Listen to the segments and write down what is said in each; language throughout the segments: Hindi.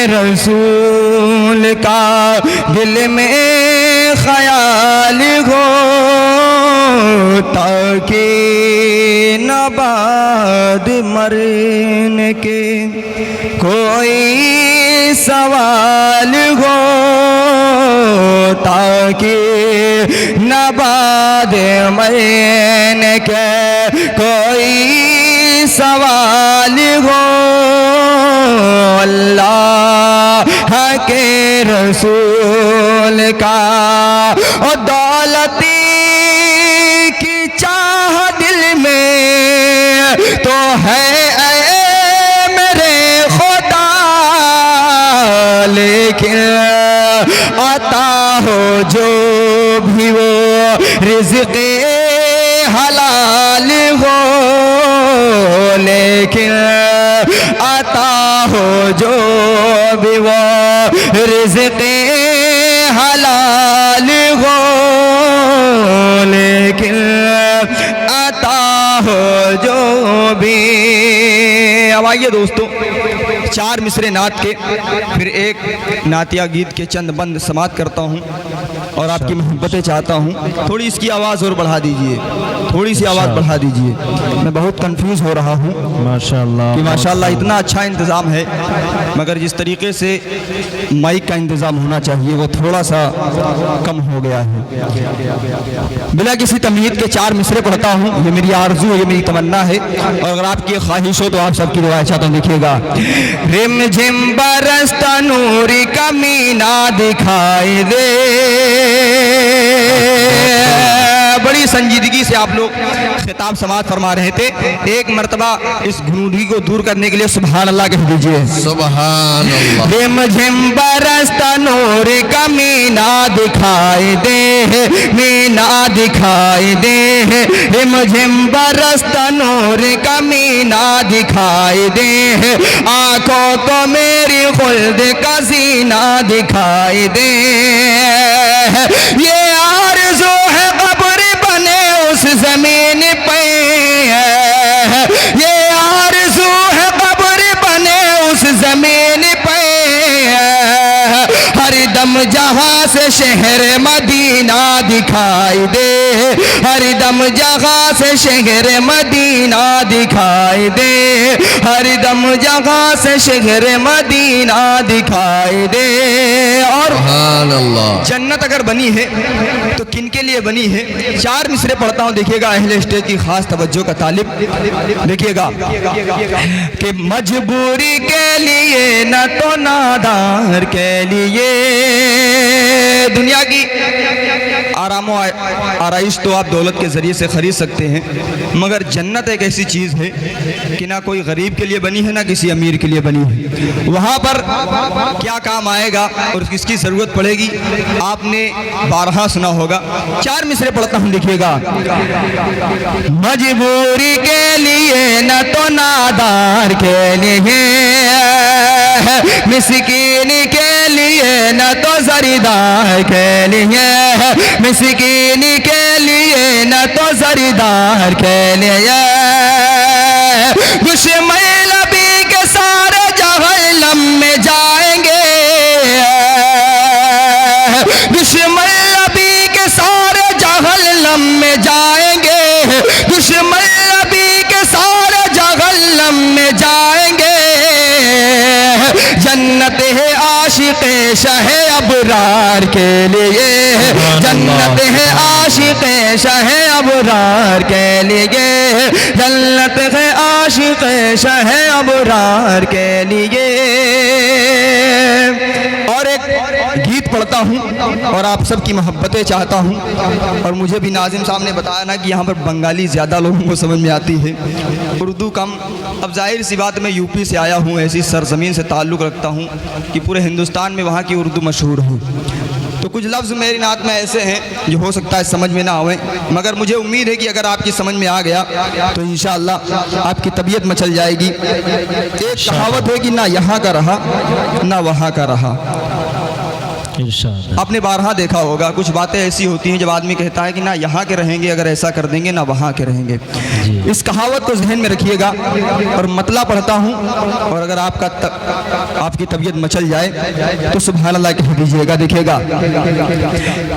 रसूल का दिल में ख्याल हो, ताकि न बाद मरने के कोई सवाल हो, ताकि न बाद मरने के कोई सवाल हो। अल्लाह के रसूल का और दौलती की चाह दिल में तो है ऐ मेरे खुदा, लेकिन आता हो जो भी वो रिज़्क़े हलाल हो, लेकिन आता हो जो भी वो रिज़्क़े हलाल हो, लेकिन आता हो जो भी। अब आइए दोस्तों, चार मिसरे नात के फिर एक नातिया गीत के चंद बंद समाप्त करता हूँ और आपकी मोहब्बतें चाहता हूँ। थोड़ी इसकी आवाज़ और बढ़ा दीजिए, थोड़ी सी आवाज़ बढ़ा दीजिए। मैं बहुत कंफ्यूज हो रहा हूँ माशाल्लाह कि माशाल्लाह इतना अच्छा इंतज़ाम है, मगर जिस तरीके से माइक का इंतज़ाम होना चाहिए वो थोड़ा सा कम हो गया है। बिना किसी तमीज़ के चार मिसरे पढ़ता हूँ, ये मेरी आरज़ू है, ये मेरी तमन्ना है, और अगर आपकी ख्वाहिश हो तो आप सबकी दुआ चाहता हूँ। देखिएगा, रिम झिम बरसता नूर का मीना दिखाई दे। बड़ी संजीदगी से आप लोग खिताब समाप्त फरमा रहे थे। एक मर्तबा इस घुनूदी को दूर करने के लिए सुभान अल्लाह कह दीजिए। सुभान अल्लाह। रिम झिम बरसता नूर का मीना दिखाई दे, मीना दिखाई दे। रिम झिम बरसता नूर का मीना दिखाई दे, आंखों को मेरी खुल्द का सीना दिखाई दे। ये आरज़ू है कब्र बने उस जमीन पे, ये आरज़ू है कब्र बने उस जमीन पे। हर दम जहाँ से शहर मदीना दिखाई दे, हर दम जहाँ से शहर मदीना दिखाई दे, हर दम जहाँ से शहर मदीना दिखाई दे। और जन्नत अगर बनी है तो किन के लिए बनी है? चार मिसरे पढ़ता हूँ, देखिएगा, अहले स्टेज की खास तवज्जो का तालिब। देखिएगा कि मजबूरी के लिए न तो नादार के लिए, दुनिया की आराम आराइश तो आप दौलत के ज़रिए से ख़रीद सकते हैं, मगर जन्नत एक ऐसी चीज़ है कि ना कोई गरीब के लिए बनी है ना किसी अमीर के लिए बनी है। वहाँ पर क्या काम आएगा और किसकी ज़रूरत पड़ेगी आपने बारहा सुना होगा। चार मिसरे पढ़ता हूँ, देखिएगा। मजबूरी के लिए न तो नादार के लिए, मिस्कीन के लिए न तो ज़रीदार के लिए, मिस्कीन के लिए न तो ज़रीदार के लिए। दुश्मन नबी के सारे जहन्नम में जाएंगे, दुश्मन नबी के सारे जहन्नम में जाएंगे, दुश्मन नबी के सारे जहन्नम में जाएंगे। जन्नत है आशिक़े शाहे अबरार के लिए, जन्नत है आशिक़े शाहे अबरार के लिए, जन्नत है आशिक़े शाहे अबरार के लिए। और एक गीत पढ़ता हूँ और आप सबकी मोहब्बतें चाहता हूँ। और मुझे भी नाजिम साहब ने बताया ना कि यहाँ पर बंगाली ज़्यादा लोगों को समझ में आती है, उर्दू कम। अब जाहिर सी बात, मैं यूपी से आया हूँ, ऐसी सरजमीन से ताल्लुक़ रखता हूँ कि पूरे हिंदुस्तान में वहाँ की उर्दू मशहूर है। तो कुछ लफ्ज़ मेरी नात में ऐसे हैं जो हो सकता है समझ में ना आवे, मगर मुझे उम्मीद है कि अगर आपकी समझ में आ गया तो इंशाअल्लाह आपकी तबीयत मचल जाएगी। एक कहावत है कि ना यहाँ का रहा ना वहाँ का रहा। इरशाद। आपने बारहा देखा होगा, कुछ बातें ऐसी होती हैं जब आदमी कहता है कि ना यहाँ के रहेंगे अगर ऐसा कर देंगे, ना वहाँ के रहेंगे। जी। इस कहावत को जहन में रखिएगा और मतला पढ़ता हूँ, और अगर आपकी तबीयत मचल जाए तो सुभान अल्लाह कह दीजिएगा। देखिएगा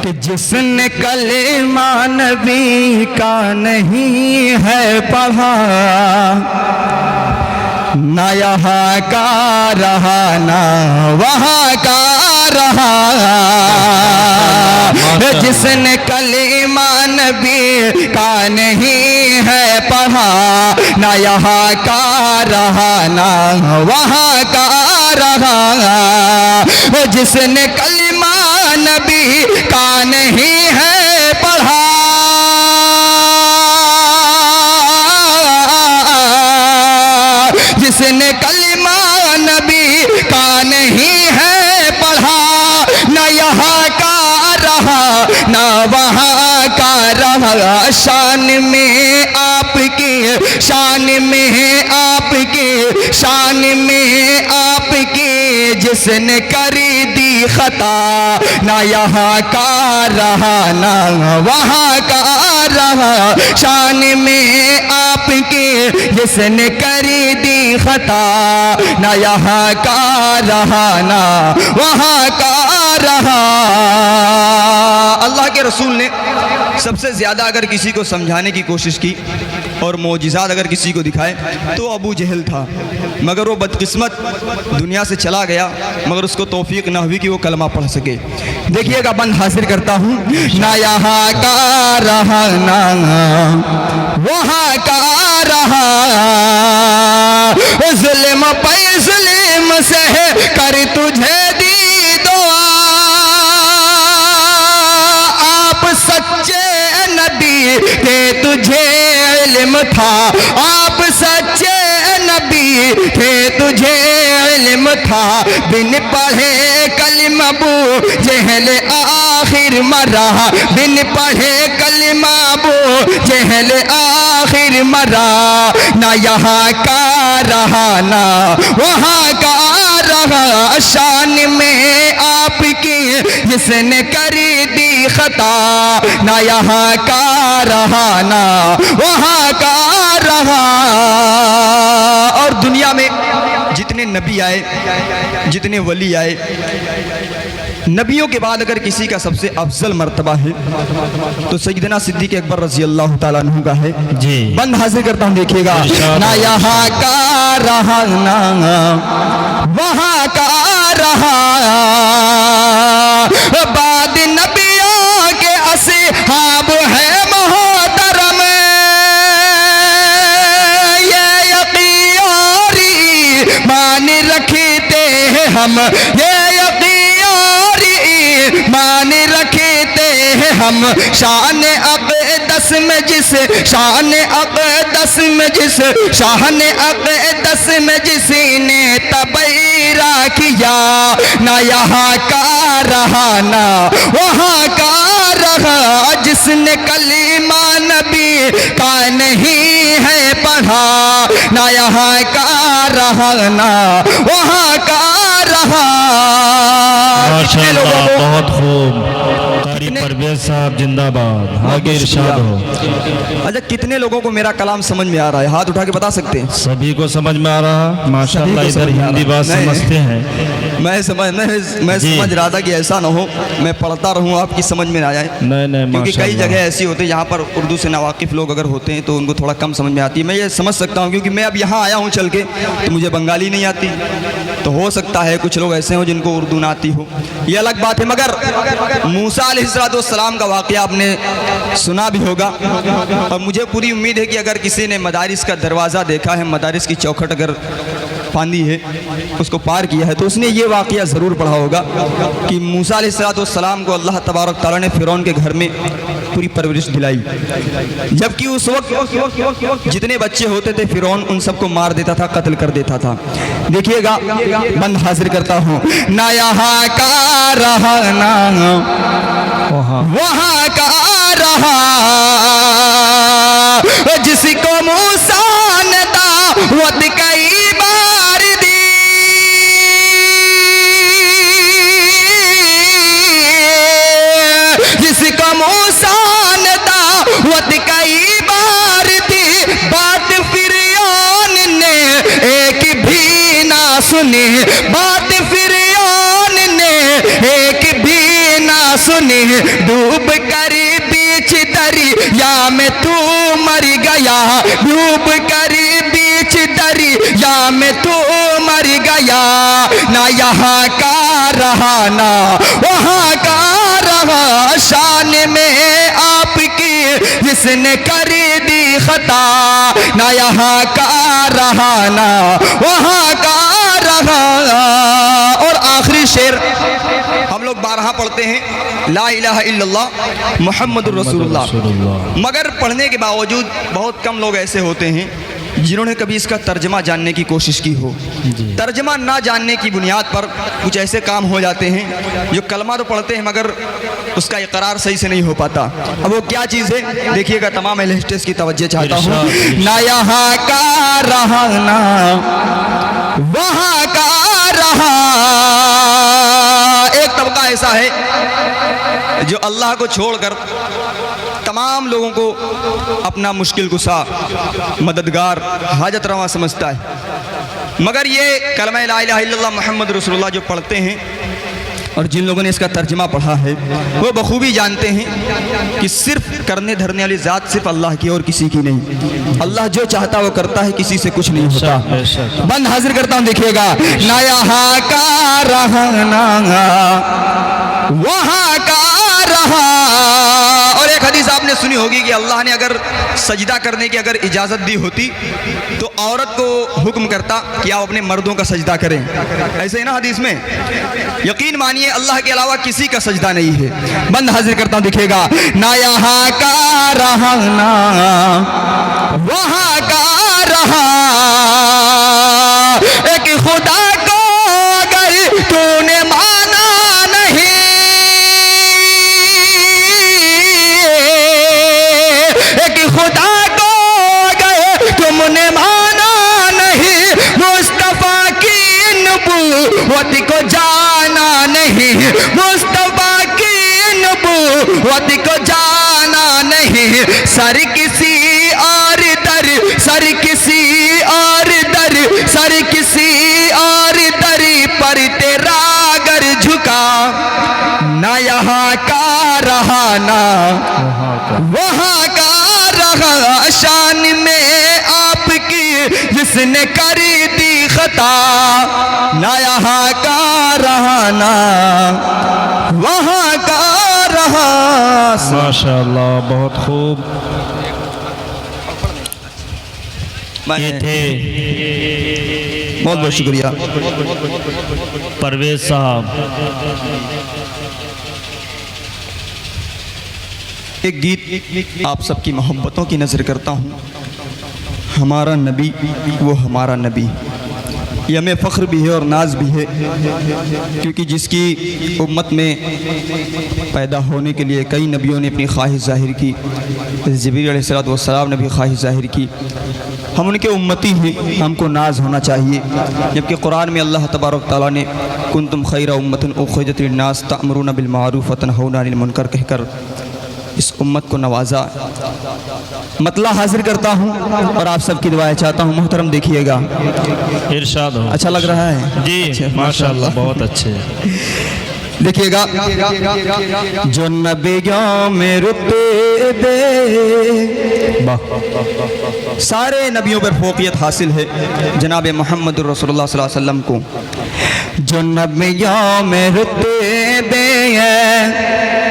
कि जिसने कलेमा नबी का नहीं है पढ़ा, ना यहाँ का रहा ना वहाँ का रहा। जिसने कलीमा नबी का नहीं है पढ़ा, ना यहाँ का रहा ना वहाँ का रहा। जिसने कलीमा नबी का नहीं है पढ़ा, जिसने कलिमा नबी का नहीं है पढ़ा, न यहाँ का रहा न वहाँ का रहा। शान में आपकी, शान में आपकी, शान में आपकी जिसने करी दी खता, न यहाँ का रहा न वहाँ का रहा। शान में आपकी जिसने करी दी खता, ना यहाँ का रहा ना वहाँ का रहा। अल्लाह के रसूल ने सबसे ज़्यादा अगर किसी को समझाने की कोशिश की और मोजिज़ात अगर किसी को दिखाए तो अबू जहल था, मगर वो बदकिस्मत दुनिया से चला गया, मगर उसको तौफीक ना हुई कि वो कलमा पढ़ सके। देखिएगा, बंद हासिल करता हूँ। ना यहाँ का रहा ना वहाँ का रहा, जुल्म पे जुल्म से कर तुझे दी दुआ। आप सच्चे नबी थे तुझे इल्म था, आप सच्चे नबी थे तुझे इल्म था। बिन पढ़े कलिमा अबू जहल आखिर मरा, बिन पढ़े कलिमा अबू जहल आखिर मरा। ना यहाँ का रहा ना वहाँ का रहा। शान में आपकी जिसने करी दी खता, ना यहाँ का रहा ना वहाँ का रहा। और दुनिया में जितने नबी आए, जितने वली आए, नबियों के बाद अगर किसी का सबसे अफजल मर्तबा है तो सैयदना सिद्दीक़ अकबर रज़ी अल्लाह ताला अन्हु का है। जी। बंद हासिल करता हूँ। देखिएगा, ना यहाँ का रहा ना वहाँ का रहा। बाद नबियों के असहाब है मोहतरम, ये यकीयारी मान रखते हैं हम, ये मान रखते हैं हम। शान अक़दस में जिस, शान अक़दस में जिस, शान अक़दस में जिसने तबैरा किया, ना यहाँ का रहा ना वहाँ का रहा। जिसने कलीमा नबी का नहीं है पढ़ा, ना यहाँ का रहा ना वहाँ का रहा। माशाअल्लाह, बहुत खूब। कारी परवेज साहब जिंदाबाद। आगे इरशाद हो। अच्छा, कितने लोगों को मेरा कलाम समझ में आ रहा है? हाथ उठा के बता सकते हैं? सभी को समझ में आ रहा। माशाअल्लाह, इधर हिंदी बात समझते हैं। मैं समझ रहा था कि ऐसा ना हो मैं पढ़ता रहूं आपकी समझ में आ जाए। नहीं, क्योंकि कई जगह ऐसी होती है जहाँ पर उर्दू से नावाकिफ़ लोग अगर होते हैं तो उनको थोड़ा कम समझ में आती है। मैं ये समझ सकता हूँ क्योंकि मैं अब यहाँ आया हूँ चल के, तो मुझे बंगाली नहीं आती, तो हो सकता है कुछ लोग ऐसे हो जिनको उर्दू ना आती हो, ये अलग बात है। मगर मूसा अलैहिस्सलाम का वाक़या आपने सुना भी होगा, और मुझे पूरी उम्मीद है कि अगर किसी ने मदारिस का दरवाज़ा देखा है, मदारिस की चौखट अगर फांदी है, उसको पार किया है, तो उसने ये वाक़या ज़रूर पढ़ा होगा कि मूसा अलैहिस्सलाम को अल्लाह तबारक तआला ने फ़िरौन के घर में पूरी परवरिश दिलाई, जबकि उस वक्त जितने बच्चे होते थे फ़िरौन उन सबको मार देता था, कत्ल कर देता था। देखिएगा, बंद हाजिर करता हूँ। ना यहाँ का रहा ना वहाँ का रहा। जिसको मूसा ने दावत कई बार दी, सुनी, बात फिरौन ने एक भी ना सुनी। डूब कर बीच दरिया में तू मर गया, डूब कर बीच दरिया में तू मर गया। ना यहाँ का रहा ना वहाँ का रहा, शान में आपकी जिसने कर दी खता। ना यहाँ का रहा ना वहाँ का रहा। और आखिरी शेर हम लोग 12 पढ़ते हैं, ला इलाहा इल्लल्लाह मुहम्मदुर रसूलुल्लाह। मगर पढ़ने के बावजूद बहुत कम लोग ऐसे होते हैं जिन्होंने कभी इसका तर्जमा जानने की कोशिश की हो। तर्जमा ना जानने की बुनियाद पर कुछ ऐसे काम हो जाते हैं जो कलमा तो पढ़ते हैं मगर उसका इकरार सही से नहीं हो पाता। अब वो क्या चीज़ है देखिएगा, तमाम अहले स्टेज की तवज्जो चाहता हूँ। ना यहाँ का रहा ना वहाँ का रहा। एक तबका ऐसा है जो अल्लाह को छोड़कर तमाम लोगों को अपना मुश्किल कुशा, मददगार, हाजत रवा समझता है। मगर ये कलमा ला इलाहा इल्लल्लाह मुहम्मद रसूलुल्लाह जो पढ़ते हैं और जिन लोगों ने इसका तर्जमा पढ़ा है वो बखूबी जानते हैं कि सिर्फ करने धरने वाली ज़ात सिर्फ अल्लाह की और किसी की नहीं। अल्लाह जो चाहता वो करता है, किसी से कुछ नहीं होता। बंद हाजिर करता हूँ, देखिएगा। ना यहाँ का रहा ना वहाँ का रहा। और एक हदीस आपने सुनी होगी कि अल्लाह ने अगर सजदा करने की अगर इजाज़त दी होती तो औरत को हुक्म करता कि आप अपने मर्दों का सजदा करें। ऐसे ही ना हदीस में। यकीन मानिए अल्लाह के अलावा किसी का सजदा नहीं है। बंद हाजिर करता हूँ, दिखेगा। ना यहाँ का रहा ना वहाँ का रहा। एक खुदा को अगर तूने माना नहीं, एक खुदा को अगर तुमने माना नहीं, मुस्तफा की नबूवत को जाना नहीं, मुस्तफा की नबूवत को जाना नहीं। सर किसी और दर, सर किसी और दर, सर किसी और दर पर तेरा अगर झुका। ना यहाँ का रहा ना वहाँ का रहा, शान में आपकी जिसने कर दी खता। ना यहाँ का रहा ना वहाँ का रहा। माशाअल्लाह, बहुत खूब। ये थे बहुत बहुत शुक्रिया परवेज साहब। एक गीत आप सबकी मोहब्बतों की नज़र करता हूँ। हमारा नबी वो हमारा नबी, ये हमें फ़ख्र भी है और नाज भी है, क्योंकि जिसकी उम्मत में पैदा होने के लिए कई नबियों ने अपनी ख्वाहिश ज़ाहिर की। जिब्रील अलैहिस्सलाम ने भी ख्वाहिश ज़ाहिर की। हम उनके उम्मती हैं, हमको नाज होना चाहिए। जबकि कुरान में अल्लाह तबारक तआला ने कुंतुम खैरा उम्मतिन उखरिजत लिन्नास तअमुरूना बिल मारूफ व तनहौना अनिल मुनकर कहकर इस उम्मत को नवाजा। मतला हाजिर करता हूँ और आप सबकी दुआएं चाहता हूँ। मोहतरम देखिएगा, इरशाद हो। अच्छा लग रहा है जी, अच्छा, माशाअल्लाह, बहुत अच्छे। देखिएगा। जो नबियों में रुतबे, सारे नबियों पर फोकियत हासिल है जनाब मोहम्मद रसूलुल्लाह सल्लल्लाहु अलैहि वसल्लम को। जो नबियों में रुतबे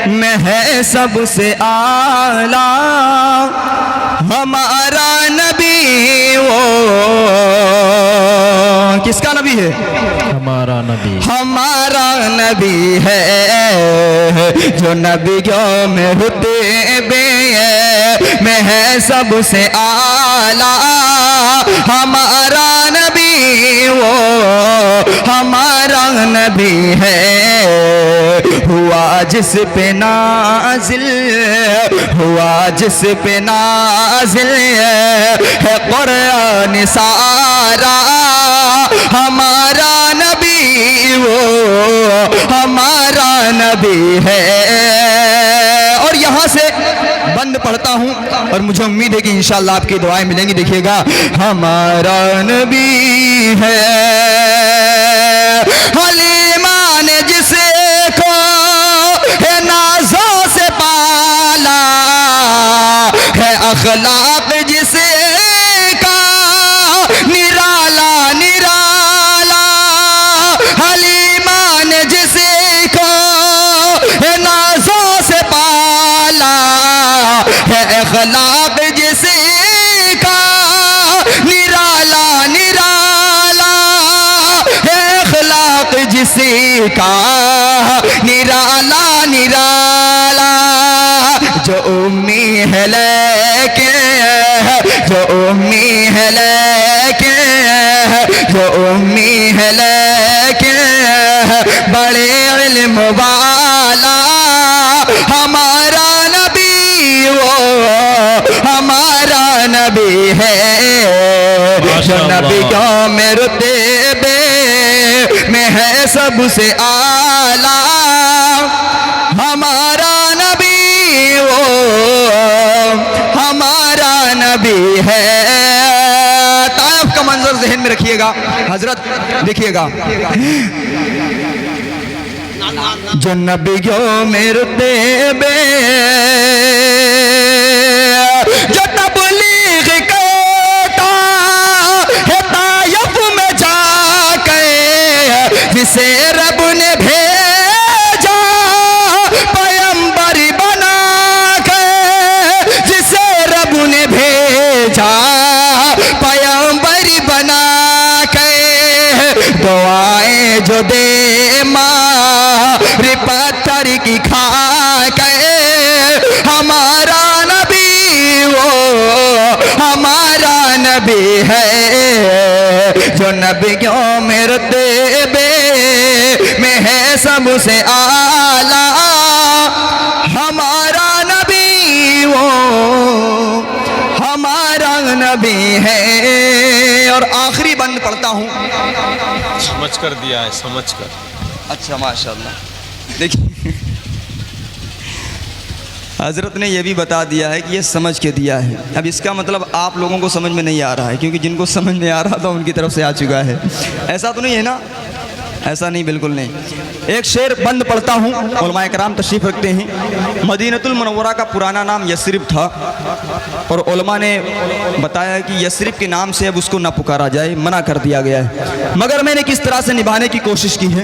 में है सबसे आला, हमारा नबी वो किसका नबी है? हमारा नबी, हमारा नबी है। जो नबियों में रुतबे में है सबसे आला, हमारा नबी वो हमारा नबी है। हुआ जिस पे नाजिल, हुआ जिस पे नाजिल है कुरान सारा, हमारा नबी वो हमारा नबी है। और यहाँ से बंद पढ़ता हूँ और मुझे उम्मीद है कि इंशाअल्लाह आपकी दुआएं मिलेंगी। देखिएगा, हमारा नबी है। किसी का निराला निराला, जो उम्मी है लेके, जो उम्मी है लेके, जो उम्मी है लेके बड़े इल्म वाला, हमारा नबी वो हमारा नबी है, जो नबी क्यों में रुतबे में है सबसे आला, हमारा नबी वो हमारा नबी है। ताइफ का मंजर ज़हन में रखिएगा हजरत, देखिएगा जो नबियों में रुतबे जो तबलीग करता है ताइफ में जाके, जिसे रब ने भेजा पैगंबर बना के, जिसे रब ने भेजा पैगंबर बना के, दुआएं जो दे पत्थर की खा के, हमारा नबी वो हमारा नबी है, जो नबियों में रुतबे में है सबसे आला, हमारा नबी वो हमारा नबी है। और आखिरी बंद पढ़ता हूँ, समझ कर दिया है, समझ कर। अच्छा माशाल्लाह। देखिए हजरत ने यह भी बता दिया है कि ये समझ के दिया है। अब इसका मतलब आप लोगों को समझ में नहीं आ रहा है, क्योंकि जिनको समझ में आ रहा था उनकी तरफ से आ चुका है। ऐसा तो नहीं है ना? ऐसा नहीं, बिल्कुल नहीं। एक शेर बंद पढ़ता हूँ। उलमाए कराम तशरीफ़ रखते हैं। मदीनतुल मुनव्वरा का पुराना नाम यस्रिब था, और उलमा ने बताया कि यस्रिब के नाम से अब उसको ना पुकारा जाए, मना कर दिया गया है। मगर मैंने किस तरह से निभाने की कोशिश की है,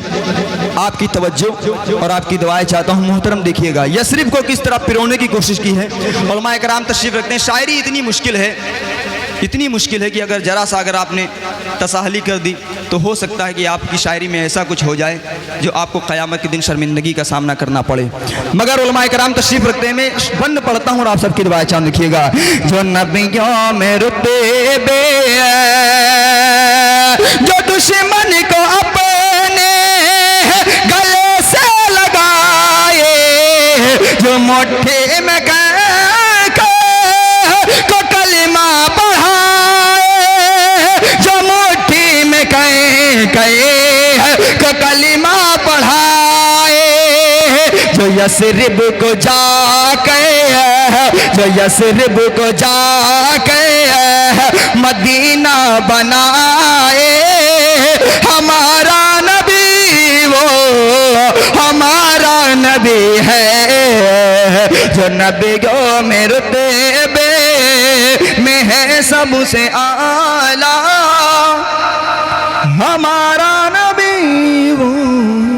आपकी तवज्जो और आपकी दुआएं चाहता हूँ मोहतरम। देखिएगा यस्रिब को किस तरह पिरोने की कोशिश की है। उलमाए कराम तशरीफ़ रखते हैं, शायरी इतनी मुश्किल है, इतनी मुश्किल है कि अगर ज़रा सा अगर आपने तसाहली कर दी तो हो सकता है कि आपकी शायरी में ऐसा कुछ हो जाए जो आपको क़यामत के दिन शर्मिंदगी का सामना करना पड़े। मगर उलमाए कराम तशरीफ़ रखते हैं, मैं बंद पढ़ता हूँ और आप सबकी दुआएं चांद लिखिएगा। जो नबियों में रुतबे जो दुश्मन को अपने गले से लगाए, जो मुट्ठी में को कलिमा पढ़ाए, जो मुट्ठी में को कलिमा पढ़ाए, जो यस्रिब को जाके, जो यस्रिब को जाके मदीना बनाए, हमारा नबी वो हमारा नबी है, जो नबियों में रुतबे में है सबसे आला, हमारा नबी वो।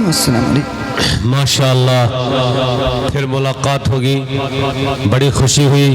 अस्सलाम वालेकुम। माशाअल्लाह, फिर मुलाकात होगी, बड़ी खुशी हुई।